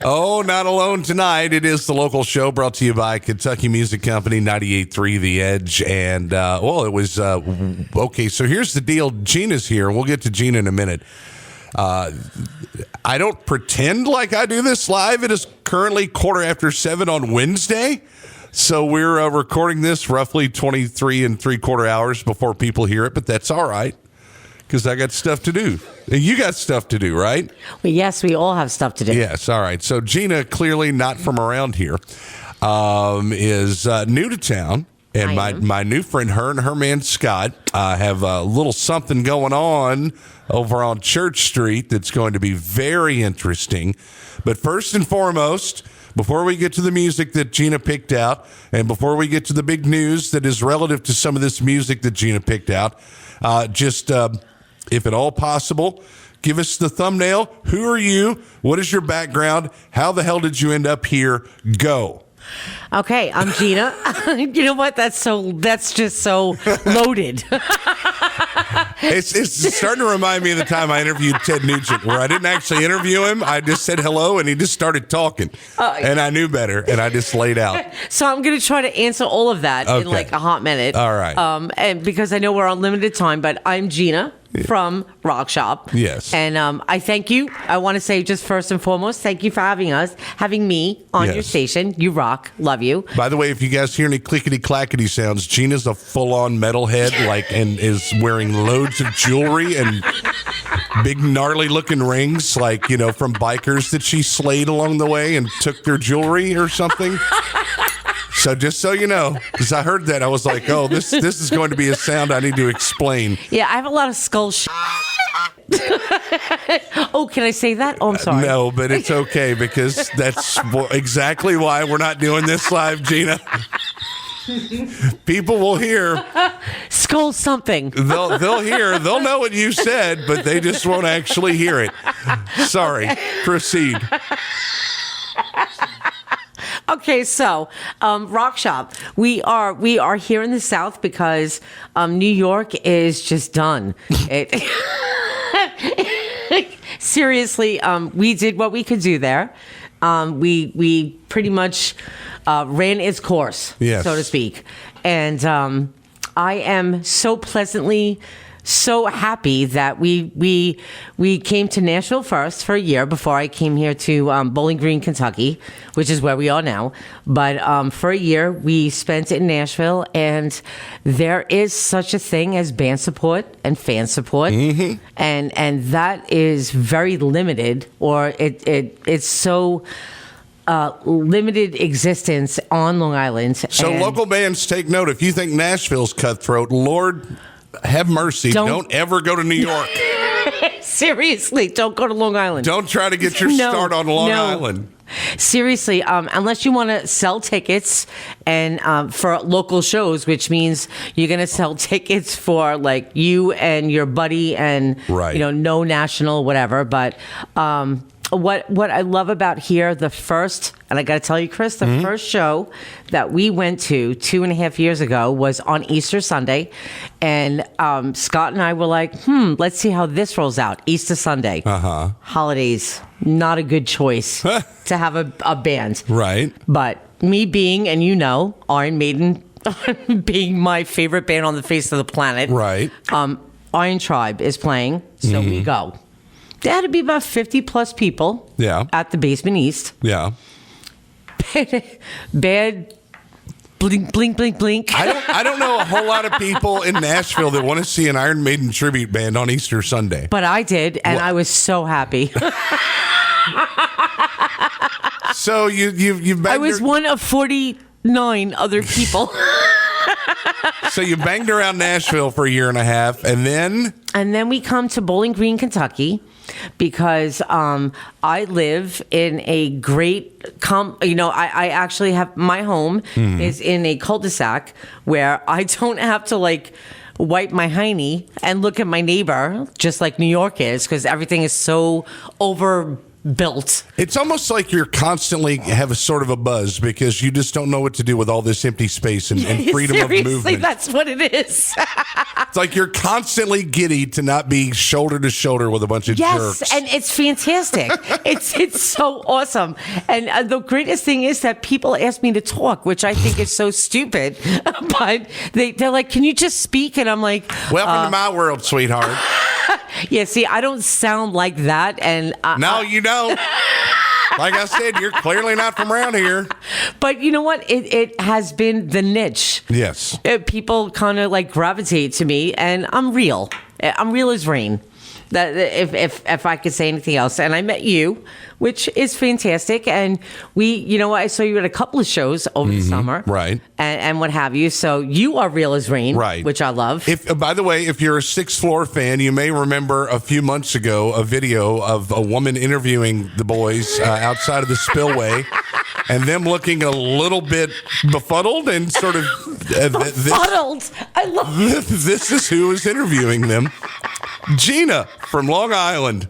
Oh, not alone tonight. It is the local show brought to you by Kentucky Music Company, 98.3 The Edge. And, it was, okay, so here's the deal. Gina's here. We'll get to Gina in a minute. I don't pretend like I do this live. It is currently 7:15 on Wednesday. So we're recording this roughly 23 and 3/4 hours before people hear it, but that's all right because I got stuff to do. And you got stuff to do, right? Well, yes, we all have stuff to do. Yes, all right. So Gina, clearly not from around here, is new to town. And my new friend, her and her man, Scott, have a little something going on over on Church Street that's going to be very interesting. But first and foremost, before we get to the music that Gina picked out, and before we get to the big news that is relative to some of this music that Gina picked out, if at all possible, give us the thumbnail. Who are you? What is your background? How the hell did you end up here? Go. Okay, I'm Gina. You know what? That's just so loaded. It's starting to remind me of the time I interviewed Ted Nugent, where I didn't actually interview him. I just said hello, and he just started talking. And I knew better, and I just laid out. So I'm going to try to answer all of that in like a hot minute. All right. And because I know we're on limited time, but I'm Gina from Rock Shop. Yes. And I thank you. I want to say just first and foremost, thank you for having me on your station. You rock. Love you. By the way, if you guys hear any clickety-clackety sounds, Gina's a full-on metalhead, and is wearing loads of jewelry and big gnarly-looking rings, from bikers that she slayed along the way and took their jewelry or something. So just so you know, because I heard that, I was like, oh, this is going to be a sound I need to explain. Yeah, I have a lot of skull Oh, can I say that? Oh, I'm sorry. No, but it's okay because that's exactly why we're not doing this live, Gina. People will hear. Skull something. They'll hear. They'll know what you said, but they just won't actually hear it. Sorry. Proceed. Okay, so Rock Shop. We are here in the South because New York is just done. Seriously, we did what we could do there. We pretty much ran its course, so to speak. And I am so happy that we came to Nashville first for a year before I came here to Bowling Green, Kentucky, which is where we are now. But for a year, we spent in Nashville, and there is such a thing as band support and fan support, and that is very limited, or it's so limited existence on Long Island. So local bands, take note. If you think Nashville's cutthroat, Lord have mercy. Don't ever go to New York. Seriously, don't go to Long Island. Don't try to get your start on Long Island. Seriously, unless you want to sell tickets and for local shows, which means you're going to sell tickets for like you and your buddy and no national whatever. But what I love about here, the first, and I got to tell you, Chris, the first show that we went to 2.5 years ago was on Easter Sunday. And Scott and I were like, let's see how this rolls out. Easter Sunday. Holidays, not a good choice to have a band. Right. But me being, and Iron Maiden being my favorite band on the face of the planet. Right. Iron Tribe is playing, so we go. There had to be about 50 plus people at the Basement East. Yeah. Bad blink, blink, blink, blink. I don't know a whole lot of people in Nashville that want to see an Iron Maiden tribute band on Easter Sunday. But I did, and I was so happy. So you've banged I was one of 49 other people. So you banged around Nashville for 1.5 years, and then? And then we come to Bowling Green, Kentucky, because I live in a great, I actually have, my home is in a cul-de-sac where I don't have to wipe my hiney and look at my neighbor, just like New York is, because everything is so built. It's almost like you're constantly have a sort of a buzz because you just don't know what to do with all this empty space and freedom of movement. That's what it is. It's like you're constantly giddy to not be shoulder to shoulder with a bunch of jerks. Yes, and it's fantastic. it's so awesome. And the greatest thing is that people ask me to talk, which I think is so stupid. But they're like, "Can you just speak?" And I'm like, "Welcome to my world, sweetheart." Yeah, see, I don't sound like that, and no, you don't. Like I said, you're clearly not from around here. But you know what? It has been the niche. Yes. People kind of like gravitate to me, and I'm real. I'm real as rain. That if I could say anything else. And I met you, which is fantastic. And I saw you at a couple of shows over the summer. Right. And what have you. So you are real as rain. Right. Which I love. By the way, if you're a Sixth Floor fan, you may remember a few months ago a video of a woman interviewing the boys outside of the spillway. And them looking a little bit befuddled and sort of... befuddled? I love this. This is who is interviewing them. Gina from Long Island.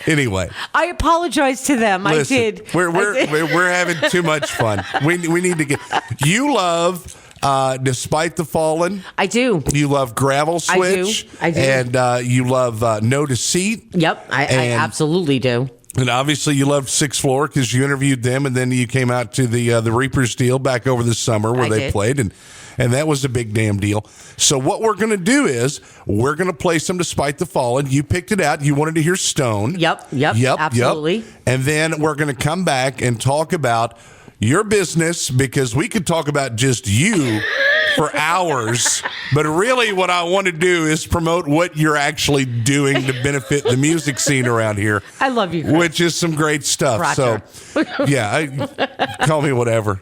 Anyway, I apologize to them. Listen, I did. We're having too much fun. We need to get... You love... Despite the Fallen. I do. You love Gravel Switch. I do. And you love No Deceit. Yep, I absolutely do. And obviously you loved Sixth Floor because you interviewed them, and then you came out to the Reaper's deal back over the summer where they played, and that was a big damn deal. So what we're going to do is we're going to play some Despite the Fallen. You picked it out. You wanted to hear Stone. Yep, absolutely. Yep. And then we're going to come back and talk about your business, because we could talk about just you for hours, but really what I want to do is promote what you're actually doing to benefit the music scene around here. I love you, Chris. Which is some great stuff. Bratcher. So, yeah, call me whatever.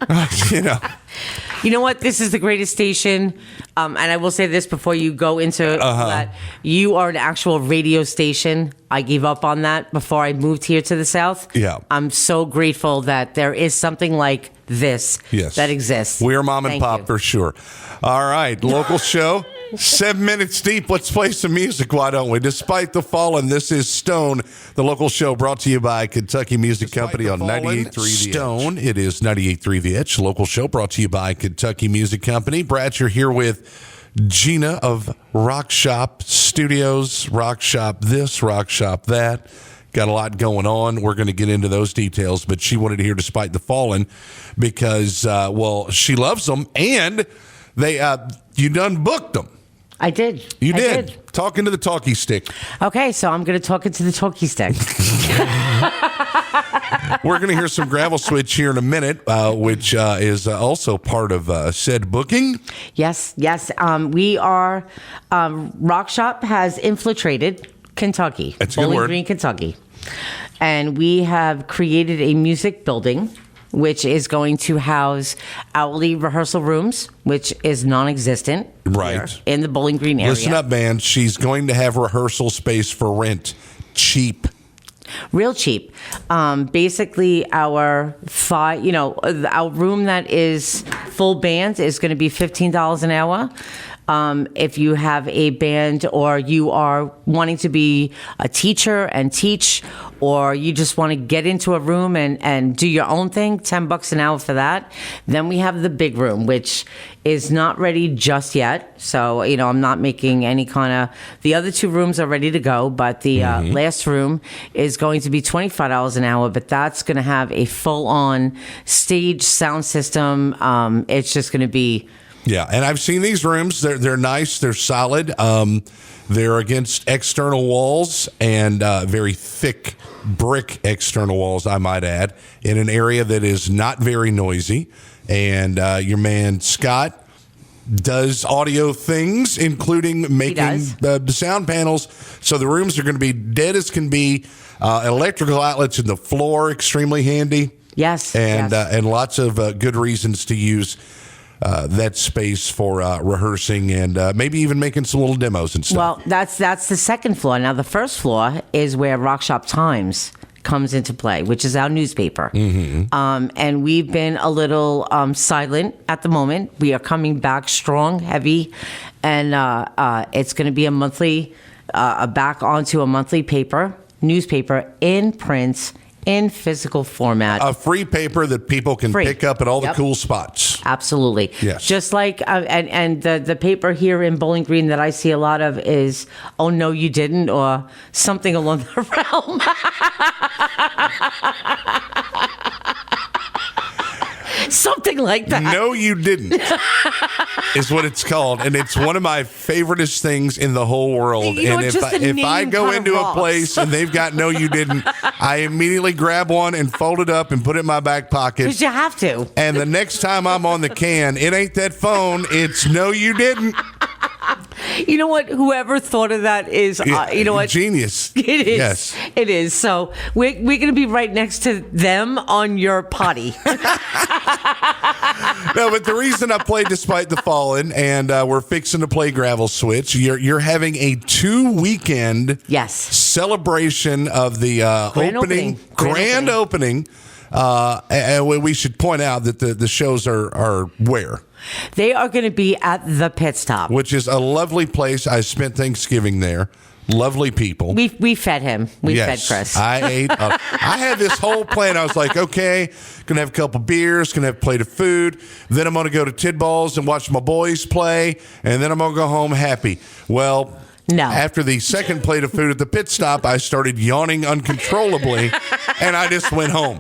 You know what? This is the greatest station. And I will say this before you go into that. You are an actual radio station. I gave up on that before I moved here to the South. Yeah. I'm so grateful that there is something like this that exists. We're mom and pop for sure. All right. Local show. 7 minutes deep. Let's play some music, why don't we? Despite the Fallen, this is Stone, the local show brought to you by Kentucky Music Company on 98.3 The Stone. It is 98.3 The Edge, local show brought to you by Kentucky Music Company. Bratcher here with Gina of Rock Shop Studios, Rock Shop this, Rock Shop that. Got a lot going on. We're going to get into those details, but she wanted to hear Despite the Fallen because, she loves them, and you done booked them. I did. You did. Talking to the talkie stick. Okay, so I'm going to talk into the talkie stick. We're going to hear some Gravel Switch here in a minute, which is also part of said booking. Yes. We are, Rock Shop has infiltrated Kentucky. That's a good word. Bowling Green, Kentucky. And we have created a music building, which is going to house hourly rehearsal rooms, which is non-existent in the Bowling Green area. Listen up, man. She's going to have rehearsal space for rent. Cheap. Real cheap. Basically, our room that is full band is going to be $15 an hour. If you have a band, or you are wanting to be a teacher and teach, or you just want to get into a room and do your own thing, $10 an hour for that. Then we have the big room, which is not ready just yet. So, I'm not making any kind of... The other two rooms are ready to go, but the last room is going to be $25 an hour, but that's going to have a full-on stage sound system. It's just going to be... Yeah, and I've seen these rooms. They're nice. They're solid. They're against external walls, and very thick brick external walls, I might add, in an area that is not very noisy. And your man, Scott, does audio things, including making the sound panels. So the rooms are going to be dead as can be. Electrical outlets in the floor, extremely handy. Yes. And lots of good reasons to use that space for rehearsing and maybe even making some little demos and stuff. Well, that's the second floor. Now, the first floor is where Rock Shop Times comes into play, which is our newspaper. And we've been a little silent at the moment. We are coming back strong, heavy, and it's going to be a monthly, back onto a monthly paper. newspaper in print, in physical format. A free paper that people can pick up at all the cool spots. Absolutely. Yes. Just like, and the paper here in Bowling Green that I see a lot of is, "Oh, no, you didn't," or something along the realm. Something like that. No, you didn't, is what it's called. And it's one of my favoriteest things in the whole world. You know, and if I go into a place and they've got "No, you didn't," I immediately grab one and fold it up and put it in my back pocket. Because you have to. And the next time I'm on the can, it ain't that phone. It's "No, you didn't." You know what? Whoever thought of that is, you know what? Genius. It is. Yes. It is. So we're going to be right next to them on your potty. No, but the reason I played Despite the Fallen, and we're fixing to play Gravel Switch, you're having a 2-weekend celebration of the grand opening. And we should point out that the shows are where? They are going to be at the Pit Stop, which is a lovely place. I spent Thanksgiving there. Lovely people. We fed him. We fed Chris. I ate. I had this whole plan. I was like, okay, gonna have a couple beers, gonna have a plate of food. Then I'm gonna go to Tidball's and watch my boys play, and then I'm gonna go home happy. Well, no. After the second plate of food at the Pit Stop, I started yawning uncontrollably, and I just went home.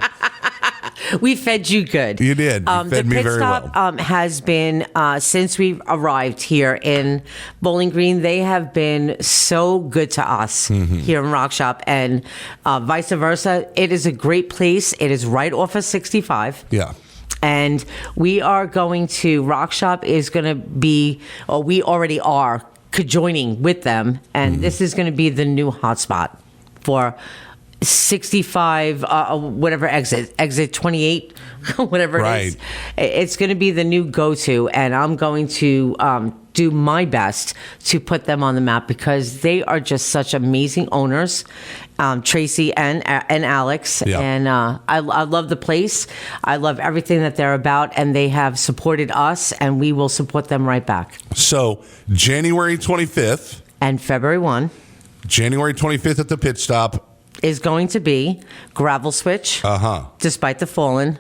We fed you good. You did. You fed me very well. The Pit Stop has been, since we've arrived here in Bowling Green, they have been so good to us here in Rock Shop, and vice versa. It is a great place. It is right off of 65. Yeah. And we are going to, Rock Shop is going to be, or we already are, conjoining with them, and this is going to be the new hotspot for 65, whatever exit 28, whatever it is. It's going to be the new go-to, and I'm going to do my best to put them on the map because they are just such amazing owners, Tracy and Alex. Yeah. And I love the place. I love everything that they're about, and they have supported us, and we will support them right back. So January 25th and February 1. January 25th at the Pit Stop is going to be Gravel Switch, Despite the Fallen,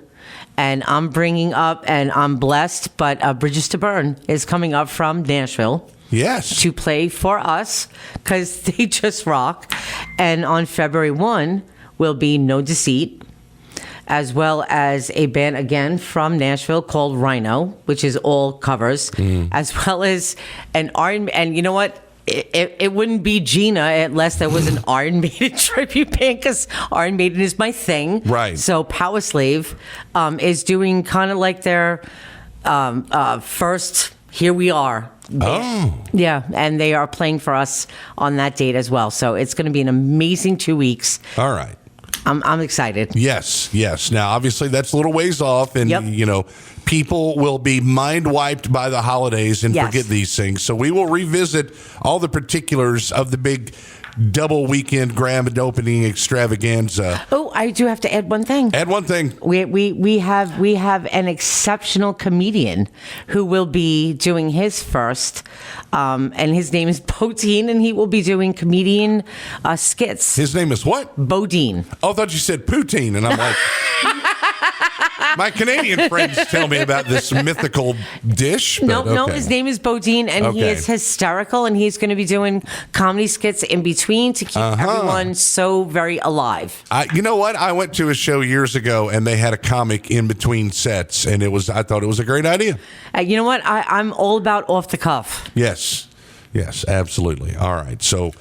and I'm bringing up, and I'm blessed, but Bridges to Burn is coming up from Nashville. Yes. To play for us, because they just rock. And on February 1 will be No Deceit, as well as a band, again, from Nashville called Rhino, which is all covers, as well as an R&B, and you know what? It wouldn't be Gina unless there was an Iron Maiden tribute band, because Iron Maiden is my thing. Right. So Power Slave is doing kind of like their first Here We Are. Oh. Yeah, and they are playing for us on that date as well. So it's going to be an amazing 2 weeks. All right. I'm excited. Yes. Now, obviously, that's a little ways off, and, you know, people will be mind-wiped by the holidays and forget these things. So we will revisit all the particulars of the big double weekend grand opening extravaganza. Oh, I do have to add one thing. Add one thing. We have an exceptional comedian who will be doing his first, and his name is Bodine, and he will be doing comedian skits. His name is what? Bodine. Oh, I thought you said poutine, and I'm like... My Canadian friends tell me about this mythical dish. No, his name is Bodine, and he is hysterical, and he's going to be doing comedy skits in between to keep everyone so very alive. You know what? I went to a show years ago, and they had a comic in between sets, and I thought it was a great idea. You know what? I'm all about off the cuff. Yes, absolutely. All right, so...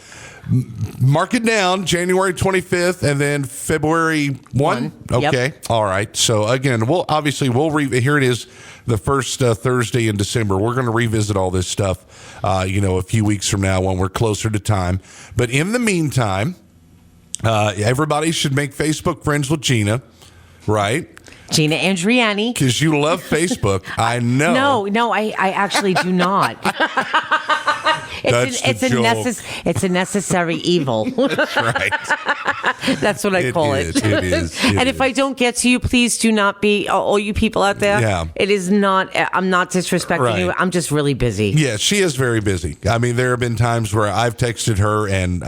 mark it down, January 25th, and then February 1? Okay. Yep. All right. So, again, we'll here it is, the first Thursday in December. We're going to revisit all this stuff, a few weeks from now when we're closer to time. But in the meantime, everybody should make Facebook friends with Gina, right? Gina Andriani. Because you love Facebook. I know. No, I actually do not. It's a necessary evil. That's right. That's what I call it. It is. And if I don't get to you, please do not be, all you people out there. Yeah. It is not, I'm not disrespecting you. I'm just really busy. Yeah, she is very busy. I mean, there have been times where I've texted her and,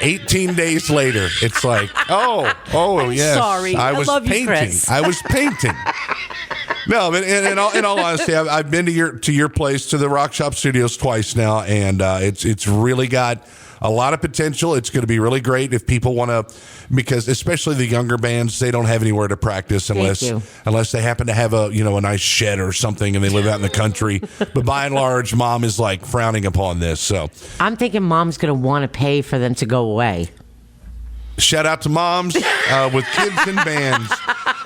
18 days later, it's like, I'm yes. sorry. I was love you, painting. Chris. I was painting. No, but in all honesty, I've been to your place, to the Rock Shop Studios twice now, and it's really got a lot of potential. It's going to be really great if people want to, because especially the younger bands, they don't have anywhere to practice unless they happen to have a nice shed or something and they live out in the country. But by and large, Mom is like frowning upon this. So I'm thinking Mom's going to want to pay for them to go away. Shout out to moms with kids and bands.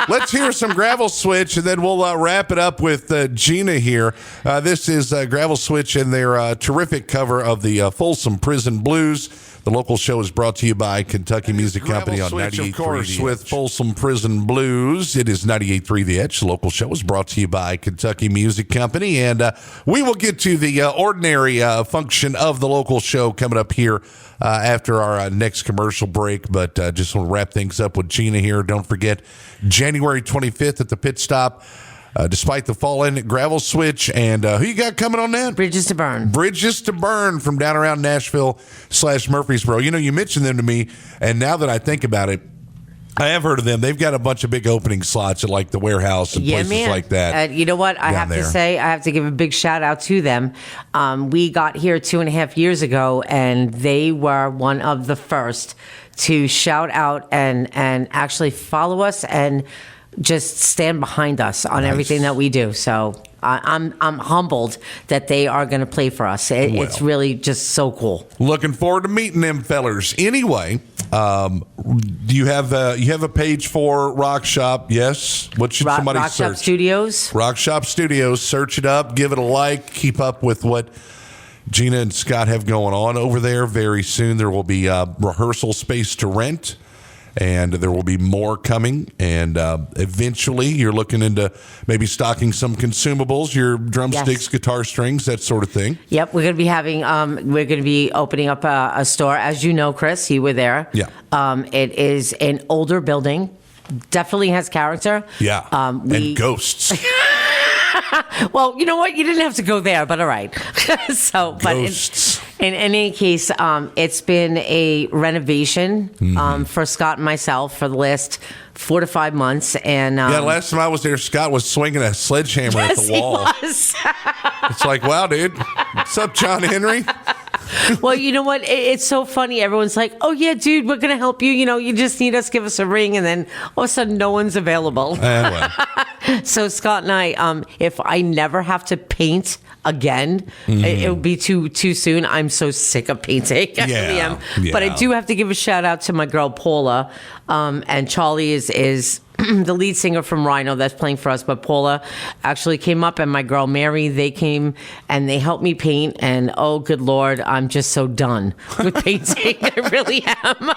Let's hear some Gravel Switch, and then we'll wrap it up with Gina here. This is Gravel Switch and their terrific cover of the Folsom Prison Blues. The local show is brought to you by Kentucky Music Company on 98.3 The with Folsom Prison Blues. It is 98.3 The Edge. The local show is brought to you by Kentucky Music Company, and we will get to the ordinary function of the local show coming up here after our next commercial break, but just want to wrap things up with Gina here. Don't forget, January 25th at the Pit Stop. Despite the fall-in Gravel Switch, and who you got coming on that? Bridges to Burn. Bridges to Burn from down around Nashville/Murfreesboro. You mentioned them to me, and now that I think about it, I have heard of them. They've got a bunch of big opening slots at like the Warehouse and places like that. You know what? I have to say, I have to give a big shout out to them. We got here 2.5 years ago, and they were one of the first to shout out and actually follow us and just stand behind us on everything that we do. So I'm humbled that they are going to play for us. It's really just so cool. Looking forward to meeting them fellers. Anyway, do you have a page for Rock Shop? Yes. What should somebody search? Rock Shop Studios. Rock Shop Studios. Search it up. Give it a like. Keep up with what Gina and Scott have going on over there. Very soon there will be rehearsal space to rent. And there will be more coming. And eventually you're looking into maybe stocking some consumables, your drumsticks, guitar strings, that sort of thing. Yep. We're going to be opening up a store. As you know, Chris, you were there. Yeah. It is an older building. Definitely has character. Yeah. And ghosts. Well, you know what? You didn't have to go there, but all right. Ghosts. In any case, it's been a renovation for Scott and myself for the last 4 to 5 months. And last time I was there, Scott was swinging a sledgehammer at the wall. He was. It's like, wow, dude. What's up, John Henry? Well, you know what? It's so funny. Everyone's like, oh, yeah, dude, we're going to help you. You just need us, give us a ring. And then all of a sudden, no one's available. So Scott and I, if I never have to paint again, it would be too soon. I'm so sick of painting. I really am. But I do have to give a shout out to my girl, Paula. And Charlie is the lead singer from Rhino that's playing for us, but Paula actually came up, and my girl Mary, they came and they helped me paint, and oh good Lord, I'm just so done with painting. I really am.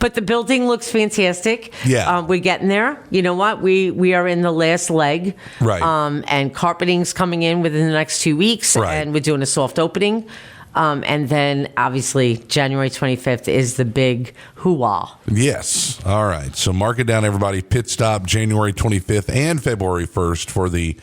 But the building looks fantastic. Yeah. We're getting there. You know what? We are in the last leg. Right. And carpeting's coming in within the next 2 weeks. Right. And we're doing a soft opening. And then, obviously, January 25th is the big hoo-wah. Yes. All right. So mark it down, everybody. Pit Stop, January 25th and February 1st for the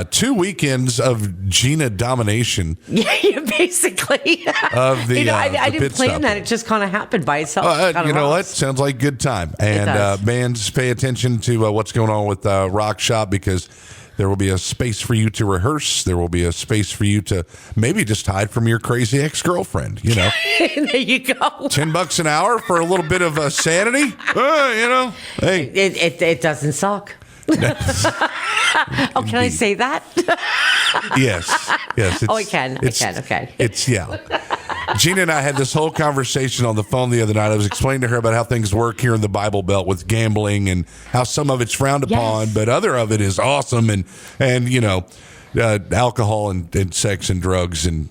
2 weekends of Gina domination. Yeah, basically. Of the, I didn't plan that. It just kind of happened by itself. You know what? Sounds like a good time. And bands, pay attention to what's going on with Rock Shop, because there will be a space for you to rehearse. There will be a space for you to maybe just hide from your crazy ex-girlfriend, There you go. $10 an hour for a little bit of sanity. Hey. It doesn't suck. Oh, can I say that? Yes. I can. Okay. Gina and I had this whole conversation on the phone the other night. I was explaining to her about how things work here in the Bible Belt with gambling and how some of it's frowned upon, but other of it is awesome. And alcohol and sex and drugs and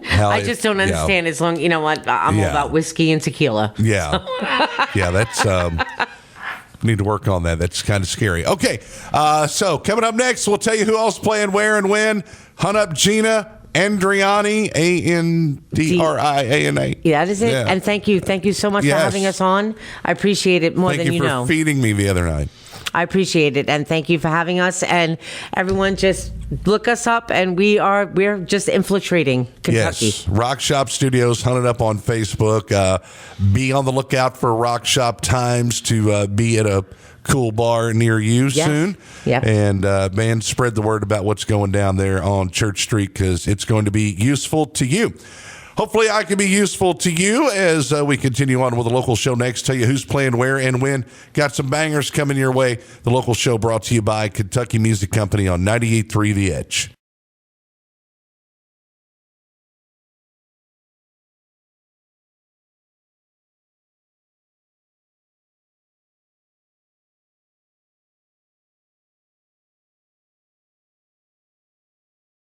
I just don't understand. As long, you know what, I'm all about whiskey and tequila. Yeah. That's need to work on that. That's kind of scary. Okay, so coming up next, we'll tell you who else playing where and when. Hunt up Gina Andriani, Andriana. Yeah, that is it. Yeah. And thank you so much for having us on. I appreciate it more than you know. Thank you for feeding me the other night. I appreciate it, and thank you for having us. And everyone, just look us up, and we're just infiltrating Kentucky. Yes, Rock Shop Studios. Hunt it up on Facebook. Be on the lookout for Rock Shop times to be at a cool bar near you soon. Yep. And man, spread the word about what's going down there on Church Street, because it's going to be useful to you. Hopefully I can be useful to you as we continue on with the local show next. Tell you who's playing where and when. Got some bangers coming your way. The local show brought to you by Kentucky Music Company on 98.3 The Edge.